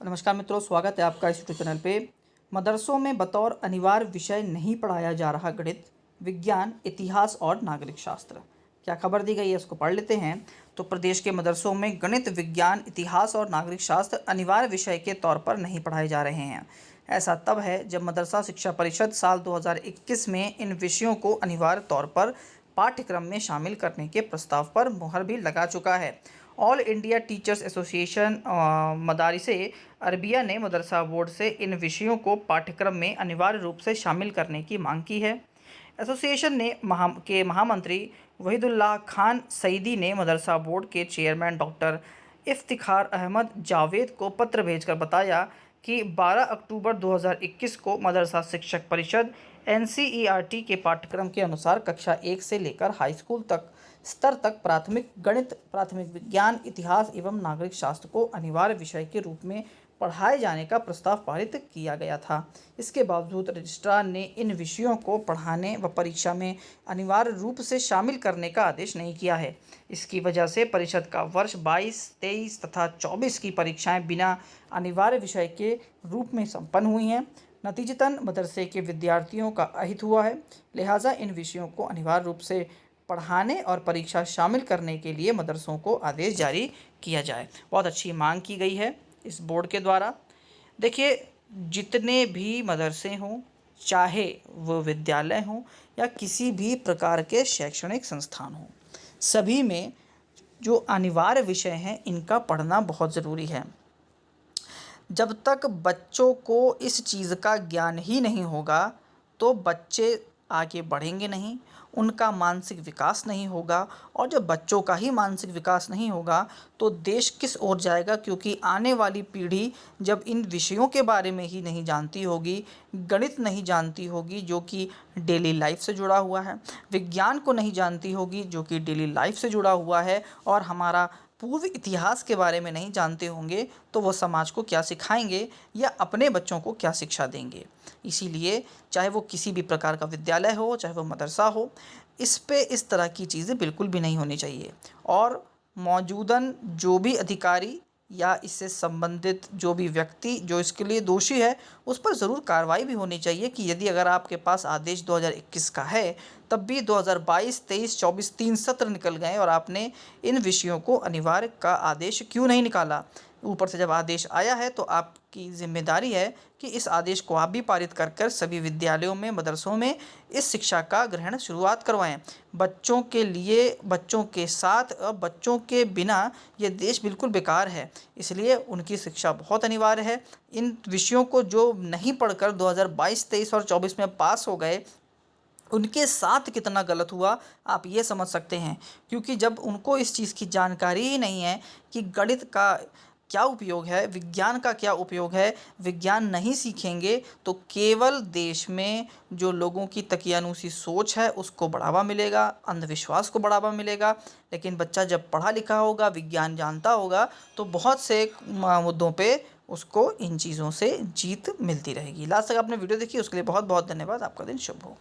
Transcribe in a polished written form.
नमस्कार मित्रों, स्वागत है आपका इस यूट्यूब चैनल पे। मदरसों में बतौर अनिवार्य विषय नहीं पढ़ाया जा रहा गणित, विज्ञान, इतिहास और नागरिक शास्त्र। क्या खबर दी गई है, इसको पढ़ लेते हैं। तो प्रदेश के मदरसों में गणित, विज्ञान, इतिहास और नागरिक शास्त्र अनिवार्य विषय के तौर पर नहीं पढ़ाए जा रहे हैं। ऐसा तब है जब मदरसा शिक्षा परिषद साल 2021 में इन विषयों को अनिवार्य तौर पर पाठ्यक्रम में शामिल करने के प्रस्ताव पर मुहर भी लगा चुका है। All India Teachers Association Madarise Arabia ने मदरसा बोर्ड से इन विषयों को पाठ्यक्रम में अनिवार्य रूप से शामिल करने की मांग की है। एसोसिएशन ने महामंत्री वहीदुल्लाह खान सईदी ने मदरसा बोर्ड के चेयरमैन डॉक्टर इफ्तिखार अहमद जावेद को पत्र भेजकर बताया कि 12 अक्टूबर 2021 को मदरसा शिक्षक परिषद एनसीईआरटी के पाठ्यक्रम के अनुसार कक्षा 1 से लेकर हाई स्कूल तक स्तर तक प्राथमिक गणित, प्राथमिक विज्ञान, इतिहास एवं नागरिक शास्त्र को अनिवार्य विषय के रूप में पढ़ाए जाने का प्रस्ताव पारित किया गया था। इसके बावजूद रजिस्ट्रार ने इन विषयों को पढ़ाने व परीक्षा में अनिवार्य रूप से शामिल करने का आदेश नहीं किया है। इसकी वजह से परिषद का वर्ष 22, 23 तथा 24 की परीक्षाएं बिना अनिवार्य विषय के रूप में संपन्न हुई हैं। नतीजतन मदरसे के विद्यार्थियों का अहित हुआ है। लिहाजा इन विषयों को अनिवार्य रूप से पढ़ाने और परीक्षा शामिल करने के लिए मदरसों को आदेश जारी किया जाए। बहुत अच्छी मांग की गई है इस बोर्ड के द्वारा। देखिए, जितने भी मदरसे हों, चाहे वो विद्यालय हों या किसी भी प्रकार के शैक्षणिक संस्थान हों, सभी में जो अनिवार्य विषय हैं इनका पढ़ना बहुत ज़रूरी है। जब तक बच्चों को इस चीज़ का ज्ञान ही नहीं होगा तो बच्चे आगे बढ़ेंगे नहीं, उनका मानसिक विकास नहीं होगा, और जब बच्चों का ही मानसिक विकास नहीं होगा तो देश किस ओर जाएगा, क्योंकि आने वाली पीढ़ी जब इन विषयों के बारे में ही नहीं जानती होगी, गणित नहीं जानती होगी जो कि डेली लाइफ से जुड़ा हुआ है, विज्ञान को नहीं जानती होगी जो कि डेली लाइफ से जुड़ा हुआ है, और हमारा पूर्व इतिहास के बारे में नहीं जानते होंगे, तो वो समाज को क्या सिखाएंगे या अपने बच्चों को क्या शिक्षा देंगे। इसीलिए चाहे वो किसी भी प्रकार का विद्यालय हो, चाहे वो मदरसा हो, इस पे इस तरह की चीज़ें बिल्कुल भी नहीं होनी चाहिए। और मौजूदन जो भी अधिकारी या इससे संबंधित जो भी व्यक्ति जो इसके लिए दोषी है, उस पर ज़रूर कार्रवाई भी होनी चाहिए कि यदि अगर आपके पास आदेश 2021 का है, तब भी 2022, 23, 24 3 सत्र निकल गए और आपने इन विषयों को अनिवार्य का आदेश क्यों नहीं निकाला। ऊपर से जब आदेश आया है तो आपकी ज़िम्मेदारी है कि इस आदेश को आप भी पारित कर कर सभी विद्यालयों में, मदरसों में इस शिक्षा का ग्रहण शुरुआत करवाएं। बच्चों के लिए, बच्चों के साथ, बच्चों के बिना ये देश बिल्कुल बेकार है। इसलिए उनकी शिक्षा बहुत अनिवार्य है। इन विषयों को जो नहीं पढ़कर 2022, 23 और 24 में पास हो गए, उनके साथ कितना गलत हुआ आप ये समझ सकते हैं। क्योंकि जब उनको इस चीज़ की जानकारी ही नहीं है कि गणित का क्या उपयोग है, विज्ञान का क्या उपयोग है, विज्ञान नहीं सीखेंगे तो केवल देश में जो लोगों की तकियानुसी सोच है उसको बढ़ावा मिलेगा, अंधविश्वास को बढ़ावा मिलेगा। लेकिन बच्चा जब पढ़ा लिखा होगा, विज्ञान जानता होगा, तो बहुत से मुद्दों पे उसको इन चीज़ों से जीत मिलती रहेगी। लास्ट तक आपने वीडियो देखी, उसके लिए बहुत बहुत धन्यवाद। आपका दिन शुभ हो।